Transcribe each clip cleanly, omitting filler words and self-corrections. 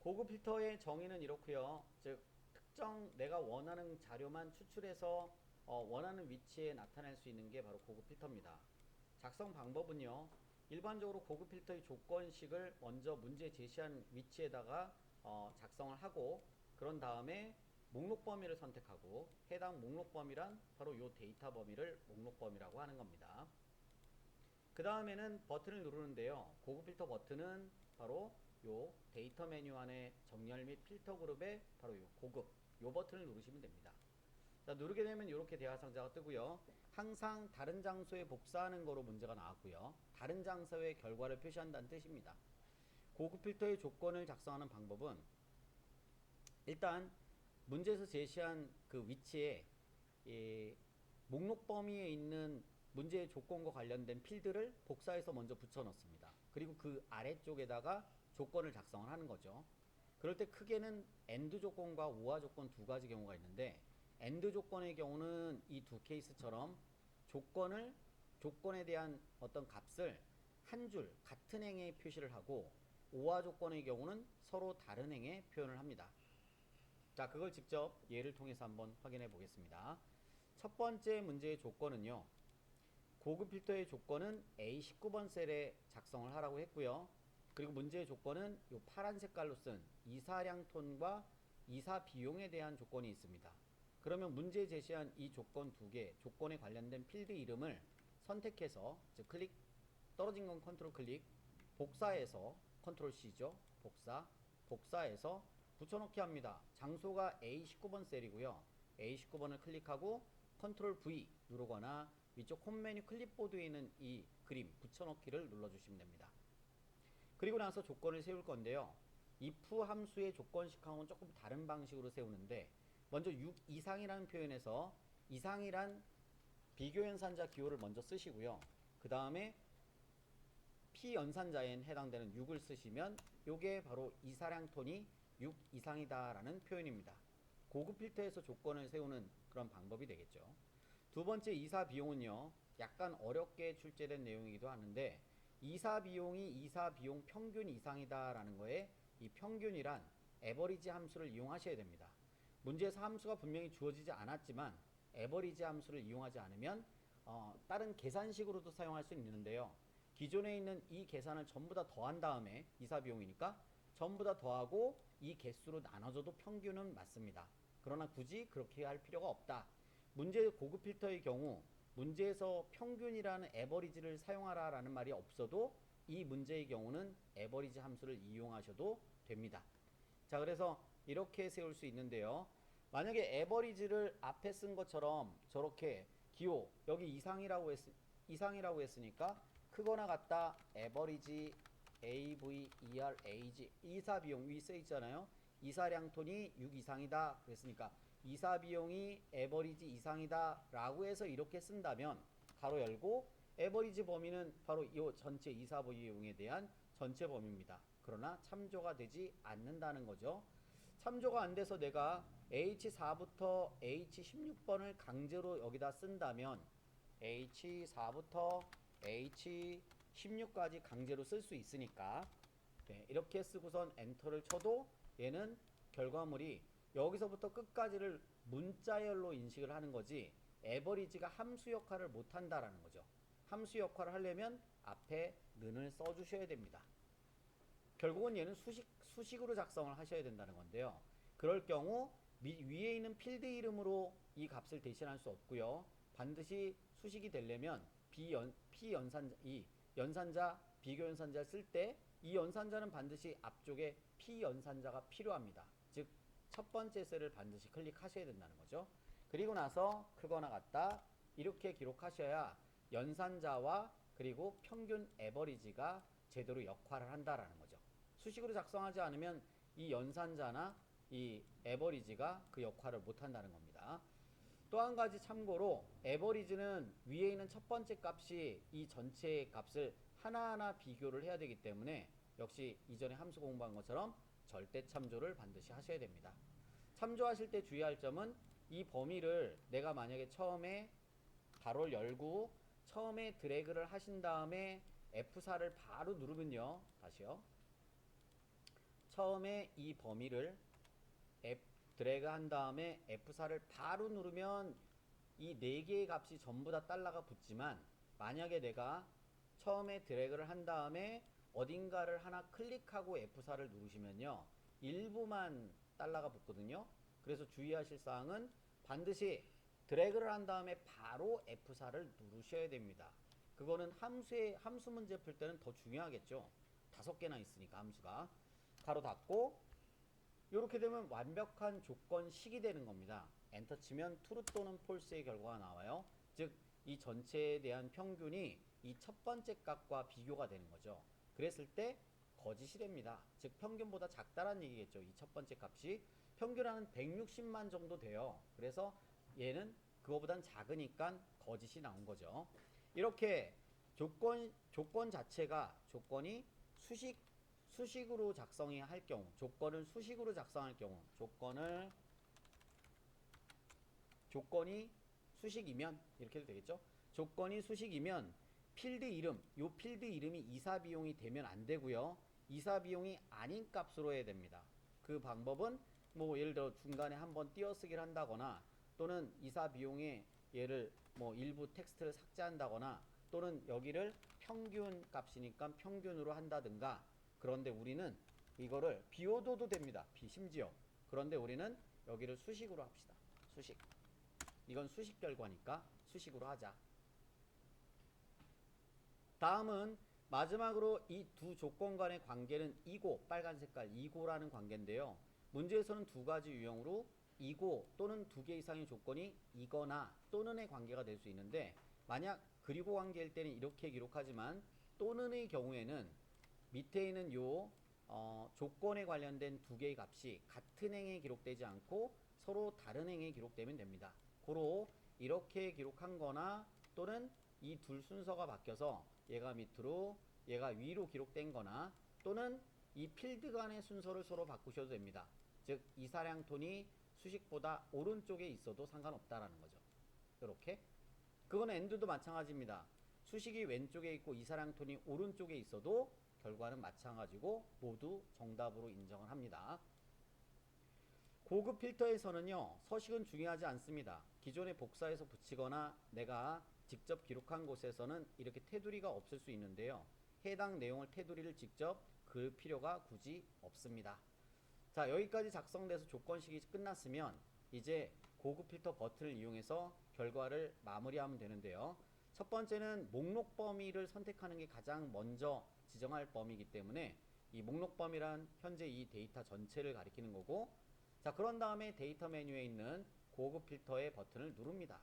고급 필터의 정의는 이렇고요. 즉 특정 내가 원하는 자료만 추출해서 원하는 위치에 나타낼 수 있는 게 바로 고급 필터입니다. 작성 방법은요. 일반적으로 고급 필터의 조건식을 먼저 문제 제시한 위치에다가 작성을 하고, 그런 다음에 목록 범위를 선택하고, 해당 목록 범위란 바로 이 데이터 범위를 목록 범위라고 하는 겁니다. 그 다음에는 버튼을 누르는데요. 고급 필터 버튼은 바로 요 데이터 메뉴 안에 정렬 및 필터 그룹에 바로 요 고급 요 버튼을 누르시면 됩니다. 자, 누르게 되면 이렇게 대화 상자가 뜨고요. 항상 다른 장소에 복사하는 거로 문제가 나왔고요. 다른 장소의 결과를 표시한다는 뜻입니다. 고급 필터의 조건을 작성하는 방법은 일단 문제에서 제시한 그 위치에 이 목록 범위에 있는 문제의 조건과 관련된 필드를 복사해서 먼저 붙여 넣습니다. 그리고 그 아래쪽에다가 조건을 작성을 하는 거죠. 그럴 때 크게는 AND 조건과 OR 조건 두 가지 경우가 있는데, AND 조건의 경우는 이 두 케이스처럼 조건에 대한 어떤 값을 한 줄 같은 행에 표시를 하고, OR 조건의 경우는 서로 다른 행에 표현을 합니다. 자, 그걸 직접 예를 통해서 한번 확인해 보겠습니다. 첫 번째 문제의 조건은요. 고급 필터의 조건은 A19번 셀에 작성을 하라고 했고요. 그리고 문제의 조건은 이 파란 색깔로 쓴 이사량 톤과 이사 비용에 대한 조건이 있습니다. 그러면 문제에 제시한 이 조건 두 개, 조건에 관련된 필드 이름을 선택해서, 즉 클릭, 떨어진 건 컨트롤 클릭, 복사해서 컨트롤 C죠. 복사해서 붙여넣기 합니다. 장소가 A19번 셀이고요. A19번을 클릭하고 컨트롤 V 누르거나 위쪽 홈 메뉴 클립보드에 있는 이 그림 붙여넣기를 눌러주시면 됩니다. 그리고 나서 조건을 세울 건데요. if 함수의 조건식하고는 조금 다른 방식으로 세우는데, 먼저 6 이상이라는 표현에서 이상이란 비교연산자 기호를 먼저 쓰시고요. 그 다음에 피연산자에 해당되는 6을 쓰시면 요게 바로 이사량 톤이 6 이상이다 라는 표현입니다. 고급 필터에서 조건을 세우는 그런 방법이 되겠죠. 두 번째 이사 비용은요, 약간 어렵게 출제된 내용이기도 하는데, 이사 비용이 이사 비용 평균 이상이다 라는 거에 이 평균이란 에버리지 함수를 이용하셔야 됩니다. 문제에서 함수가 분명히 주어지지 않았지만 에버리지 함수를 이용하지 않으면 다른 계산식으로도 사용할 수 있는데요. 기존에 있는 이 계산을 전부 다 더한 다음에 이사 비용이니까 전부 다 더하고 이 개수로 나눠줘도 평균은 맞습니다. 그러나 굳이 그렇게 할 필요가 없다. 문제 고급 필터의 경우 문제에서 평균이라는 에버리지를 사용하라 라는 말이 없어도 이 문제의 경우는 에버리지 함수를 이용하셔도 됩니다. 자, 그래서 이렇게 세울 수 있는데요. 만약에 에버리지를 앞에 쓴 것처럼 저렇게 기호 여기 이상이라고 했으니까 크거나 같다 에버리지 AV, ER, AG 이사 비용 위 써 있잖아요. 이사량 톤이 6 이상이다 그랬으니까 이사 비용이 에버리지 이상이다 라고 해서 이렇게 쓴다면 가로 열고 에버리지 범위는 바로 이 전체 이사 비용에 대한 전체 범위입니다. 그러나 참조가 되지 않는다는 거죠. 참조가 안 돼서 내가 H4부터 H16번을 강제로 여기다 쓴다면 H4부터 H16까지 강제로 쓸 수 있으니까, 네, 이렇게 쓰고선 엔터를 쳐도 얘는 결과물이 여기서부터 끝까지를 문자열로 인식을 하는 거지 에버리지가 함수 역할을 못 한다라는 거죠. 함수 역할을 하려면 앞에 는을 써주셔야 됩니다. 결국은 얘는 수식으로 작성을 하셔야 된다는 건데요. 그럴 경우 위에 있는 필드 이름으로 이 값을 대신할 수 없고요. 반드시 수식이 되려면 연산자, 비교 연산자를 쓸 때 이 연산자는 반드시 앞쪽에 피연산자가 필요합니다. 즉, 첫 번째 셀을 반드시 클릭하셔야 된다는 거죠. 그리고 나서 크거나 같다 이렇게 기록하셔야 연산자와 그리고 평균 에버리지가 제대로 역할을 한다라는 거죠. 수식으로 작성하지 않으면 이 연산자나 이 에버리지가 그 역할을 못 한다는 겁니다. 또 한 가지 참고로 에버리지는 위에 있는 첫 번째 값이 이 전체의 값을 하나하나 비교를 해야 되기 때문에 역시 이전에 함수 공부한 것처럼 절대 참조를 반드시 하셔야 됩니다. 참조하실 때 주의할 점은 이 범위를 내가 만약에 처음에 가로를 열고 처음에 드래그를 하신 다음에 F4를 바로 누르면요. 다시요. 처음에 이 범위를 드래그 한 다음에 F4를 바로 누르면 이 4개의 값이 전부 다 달러가 붙지만, 만약에 내가 처음에 드래그를 한 다음에 어딘가를 하나 클릭하고 F4를 누르시면요, 일부만 달러가 붙거든요. 그래서 주의하실 사항은 반드시 드래그를 한 다음에 바로 F4를 누르셔야 됩니다. 그거는 함수 문제 풀 때는 더 중요하겠죠. 5개나 있으니까 함수가. 가로 닫고, 이렇게 되면 완벽한 조건식이 되는 겁니다. 엔터 치면 true 또는 false의 결과가 나와요. 즉, 이 전체에 대한 평균이 이 첫 번째 값과 비교가 되는 거죠. 그랬을 때 거짓이 됩니다. 즉, 평균보다 작다란 얘기겠죠. 이 첫 번째 값이 평균은 160만 정도 돼요. 그래서 얘는 그거보단 작으니까 거짓이 나온 거죠. 이렇게 조건 자체가 조건이 수식으로 작성이 할 경우, 조건을 수식으로 작성할 경우, 조건이 수식이면 이렇게 해도 되겠죠. 조건이 수식이면 필드 이름, 요 필드 이름이 이사 비용이 되면 안 되고요. 이사 비용이 아닌 값으로 해야 됩니다. 그 방법은 뭐 예를 들어 중간에 한번 띄어쓰기를 한다거나, 또는 이사 비용에 얘를 뭐 일부 텍스트를 삭제한다거나, 또는 여기를 평균 값이니까 평균으로 한다든가. 그런데 우리는 이거를 비워둬도 됩니다. 심지어. 그런데 우리는 여기를 수식으로 합시다. 수식. 이건 수식 결과니까 수식으로 하자. 다음은 마지막으로 이 두 조건 간의 관계는 이고, 빨간 색깔 이고라는 관계인데요. 문제에서는 두 가지 유형으로 이고 또는 두 개 이상의 조건이 이거나 또는의 관계가 될 수 있는데, 만약 그리고 관계일 때는 이렇게 기록하지만, 또는의 경우에는 밑에 있는 요 조건에 관련된 두 개의 값이 같은 행에 기록되지 않고 서로 다른 행에 기록되면 됩니다. 고로 이렇게 기록한 거나, 또는 이 둘 순서가 바뀌어서 얘가 밑으로 얘가 위로 기록된 거나, 또는 이 필드 간의 순서를 서로 바꾸셔도 됩니다. 즉 이사량 톤이 수식보다 오른쪽에 있어도 상관없다라는 거죠. 이렇게. 그거는 AND도 마찬가지입니다. 수식이 왼쪽에 있고 이사량 톤이 오른쪽에 있어도 결과는 마찬가지고 모두 정답으로 인정을 합니다. 고급 필터에서는요, 서식은 중요하지 않습니다. 기존에 복사해서 붙이거나 내가 직접 기록한 곳에서는 이렇게 테두리가 없을 수 있는데요, 해당 내용을 테두리를 직접 그을 필요가 굳이 없습니다. 자, 여기까지 작성돼서 조건식이 끝났으면 이제 고급 필터 버튼을 이용해서 결과를 마무리하면 되는데요. 첫 번째는 목록 범위를 선택하는 게 가장 먼저 지정할 범위이기 때문에, 이 목록 범위란 현재 이 데이터 전체를 가리키는 거고, 자, 그런 다음에 데이터 메뉴에 있는 고급 필터의 버튼을 누릅니다.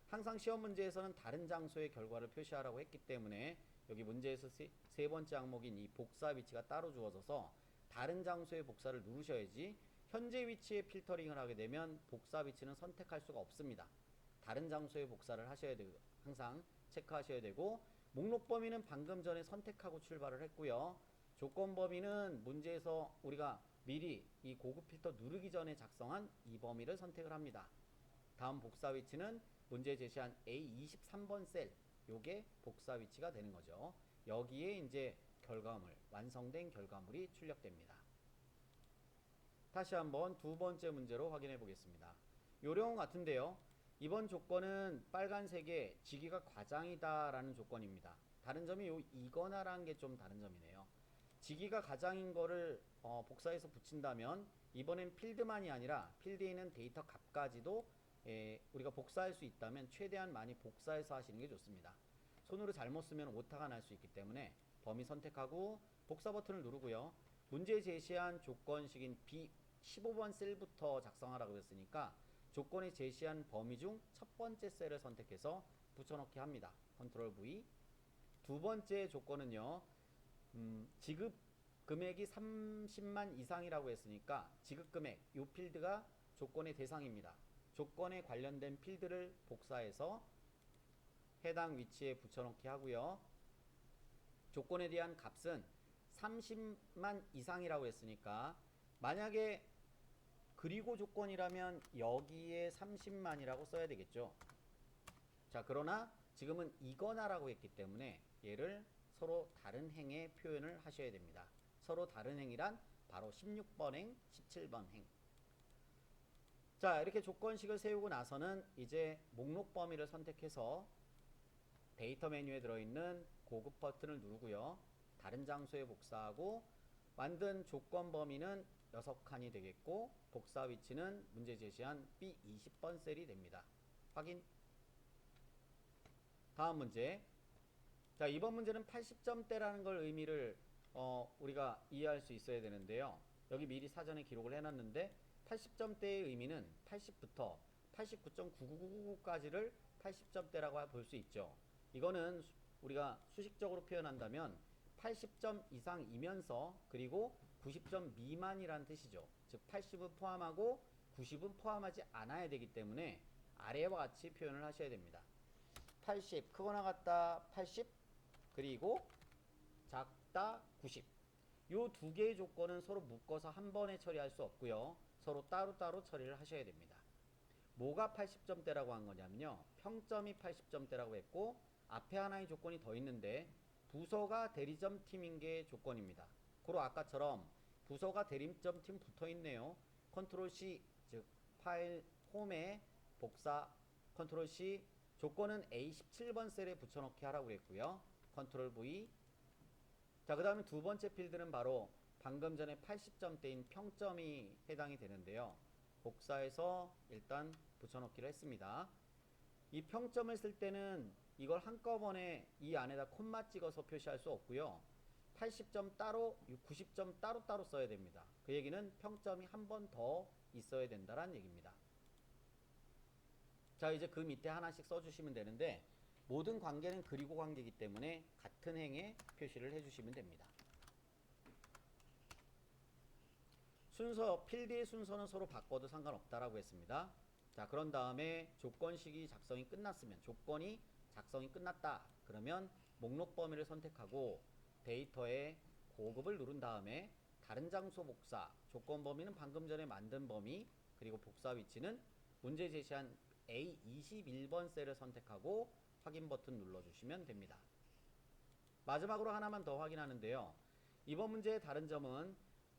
항상 시험 문제에서는 다른 장소의 결과를 표시하라고 했기 때문에 여기 문제에서 세 번째 항목인 이 복사 위치가 따로 주어져서 다른 장소의 복사를 누르셔야지, 현재 위치에 필터링을 하게 되면 복사 위치는 선택할 수가 없습니다. 다른 장소의 복사를 하셔야 되고, 항상 체크하셔야 되고, 목록 범위는 방금 전에 선택하고 출발을 했고요. 조건 범위는 문제에서 우리가 미리 이 고급 필터 누르기 전에 작성한 이 범위를 선택을 합니다. 다음 복사 위치는 문제 제시한 A23번 셀, 요게 복사 위치가 되는 거죠. 여기에 이제 결과물, 완성된 결과물이 출력됩니다. 다시 한번 두 번째 문제로 확인해 보겠습니다. 요령 같은데요. 이번 조건은 빨간색의 지기가 과장이다 라는 조건입니다. 다른 점이 요 이거나라는 게 좀 다른 점이네요. 지기가 가장인 거를 복사해서 붙인다면, 이번엔 필드만이 아니라 필드에 있는 데이터 값까지도 우리가 복사할 수 있다면 최대한 많이 복사해서 하시는 게 좋습니다. 손으로 잘못 쓰면 오타가 날 수 있기 때문에 범위 선택하고 복사 버튼을 누르고요. 문제 제시한 조건식인 B15번 셀부터 작성하라고 했으니까 조건이 제시한 범위 중 첫 번째 셀을 선택해서 붙여넣기 합니다. 컨트롤 V. 두 번째 조건은요, 지급 금액이 30만 이상이라고 했으니까 지급 금액, 이 필드가 조건의 대상입니다. 조건에 관련된 필드를 복사해서 해당 위치에 붙여넣기 하고요. 조건에 대한 값은 30만 이상이라고 했으니까, 만약에 그리고 조건이라면 여기에 30만이라고 써야 되겠죠. 자, 그러나 지금은 이거나라고 했기 때문에 얘를 서로 다른 행의 표현을 하셔야 됩니다. 서로 다른 행이란 바로 16번 행, 17번 행. 자, 이렇게 조건식을 세우고 나서는 이제 목록 범위를 선택해서 데이터 메뉴에 들어있는 고급 버튼을 누르고요. 다른 장소에 복사하고 만든 조건 범위는 6칸이 되겠고 복사 위치는 문제 제시한 B20번 셀이 됩니다. 확인. 다음 문제. 자, 이번 문제는 80점대라는 걸 의미를 우리가 이해할 수 있어야 되는데요. 여기 미리 사전에 기록을 해놨는데 80점대의 의미는 80부터 89.99999까지를 80점대라고 볼 수 있죠. 이거는 우리가 수식적으로 표현한다면 80점 이상이면서 그리고 90점 미만이라는 뜻이죠. 즉 80은 포함하고 90은 포함하지 않아야 되기 때문에 아래와 같이 표현을 하셔야 됩니다. 80 크거나 같다 80 그리고 작다 90. 요 두 개의 조건은 서로 묶어서 한 번에 처리할 수 없고요. 서로 따로따로 처리를 하셔야 됩니다. 뭐가 80점대라고 한 거냐면요. 평점이 80점대라고 했고 앞에 하나의 조건이 더 있는데 부서가 대리점 팀인 게 조건입니다. 그리고 아까처럼 부서가 대리점 팀 붙어 있네요. 컨트롤 C 즉 파일 홈에 복사 컨트롤 C 조건은 A17번 셀에 붙여넣기 하라고 했고요. 컨트롤 V. 자, 그 다음에 두 번째 필드는 바로 방금 전에 80점대인 평점이 해당이 되는데요. 복사해서 일단 붙여넣기를 했습니다. 이 평점을 쓸 때는 이걸 한꺼번에 이 안에다 콤마 찍어서 표시할 수 없고요. 80점 따로 90점 따로따로 써야 됩니다. 그 얘기는 평점이 한 번 더 있어야 된다는 얘기입니다. 자, 이제 그 밑에 하나씩 써주시면 되는데 모든 관계는 그리고 관계이기 때문에 같은 행에 표시를 해주시면 됩니다. 순서, 필드의 순서는 서로 바꿔도 상관없다라고 했습니다. 자, 그런 다음에 조건식이 작성이 끝났으면 조건이 작성이 끝났다. 그러면 목록 범위를 선택하고 데이터에 고급을 누른 다음에 다른 장소 복사, 조건 범위는 방금 전에 만든 범위, 그리고 복사 위치는 문제 제시한 A21번 셀을 선택하고 확인 버튼 눌러주시면 됩니다. 마지막으로 하나만 더 확인하는데요. 이번 문제의 다른 점은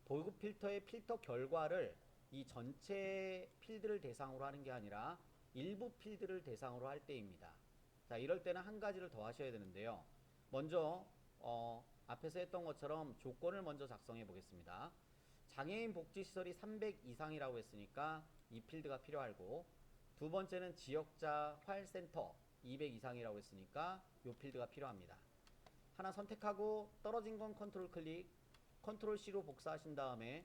보급 필터의 필터 결과를 이 전체 필드를 대상으로 하는 게 아니라 일부 필드를 대상으로 할 때입니다. 자, 이럴 때는 한 가지를 더 하셔야 되는데요. 먼저 앞에서 했던 것처럼 조건을 먼저 작성해 보겠습니다. 장애인 복지시설이 300 이상이라고 했으니까 이 필드가 필요하고, 두 번째는 지역자 활센터 200 이상이라고 했으니까 이 필드가 필요합니다. 하나 선택하고 떨어진 건 컨트롤 클릭, 컨트롤 C로 복사하신 다음에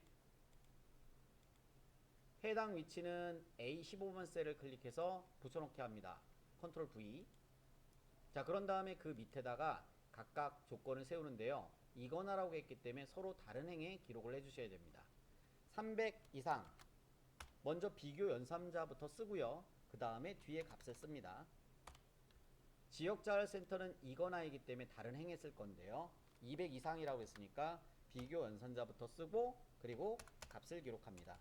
해당 위치는 A15번 셀을 클릭해서 붙여넣기 합니다. 컨트롤 V. 자, 그런 다음에 그 밑에다가 각각 조건을 세우는데요. 이거나라고 했기 때문에 서로 다른 행에 기록을 해주셔야 됩니다. 300 이상 먼저 비교 연산자부터 쓰고요. 그 다음에 뒤에 값을 씁니다. 지역자활센터는 이거나이기 때문에 다른 행에 쓸 건데요. 200 이상이라고 했으니까 비교 연산자부터 쓰고 그리고 값을 기록합니다.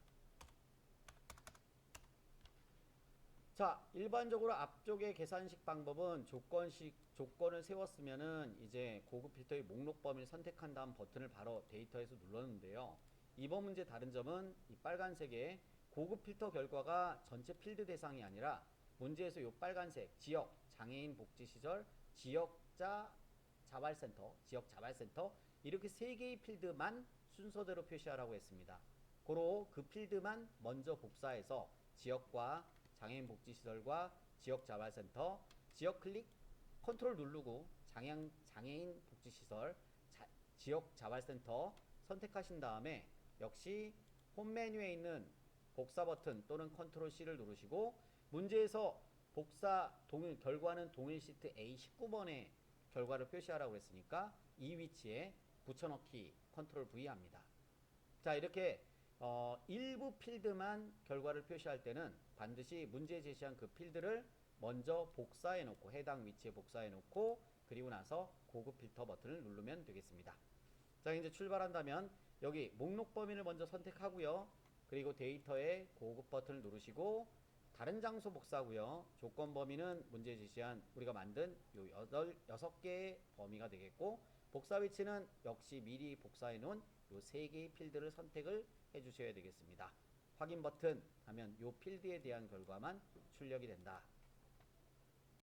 자, 일반적으로 앞쪽의 계산식 방법은 조건을 세웠으면은 이제 고급 필터의 목록 범위를 선택한 다음 버튼을 바로 데이터에서 눌렀는데요. 이번 문제 다른 점은 이 빨간색의 고급 필터 결과가 전체 필드 대상이 아니라 문제에서 이 빨간색 지역 장애인 복지시설 지역자 자발센터 지역 자발센터 이렇게 세 개의 필드만 순서대로 표시하라고 했습니다. 고로 그 필드만 먼저 복사해서 지역과 장애인 복지시설과 지역 자발센터 지역 클릭 컨트롤 누르고 장애인 복지시설 지역 자발센터 선택하신 다음에 역시 홈 메뉴에 있는 복사 버튼 또는 컨트롤 C를 누르시고 문제에서 복사 결과는 동일 시트 A19번에 결과를 표시하라고 했으니까 이 위치에 붙여넣기 컨트롤 V 합니다. 자, 이렇게 일부 필드만 결과를 표시할 때는 반드시 문제에 제시한 그 필드를 먼저 복사해 놓고 해당 위치에 복사해 놓고 그리고 나서 고급 필터 버튼을 누르면 되겠습니다. 자, 이제 출발한다면 여기 목록 범위를 먼저 선택하고요. 그리고 데이터에 고급 버튼을 누르시고 다른 장소 복사고요. 조건 범위는 문제 제시한 우리가 만든 요 6개의 범위가 되겠고 복사 위치는 역시 미리 복사해 놓은 요 3개의 필드를 선택을 해 주셔야 되겠습니다. 확인 버튼 하면 요 필드에 대한 결과만 출력이 된다.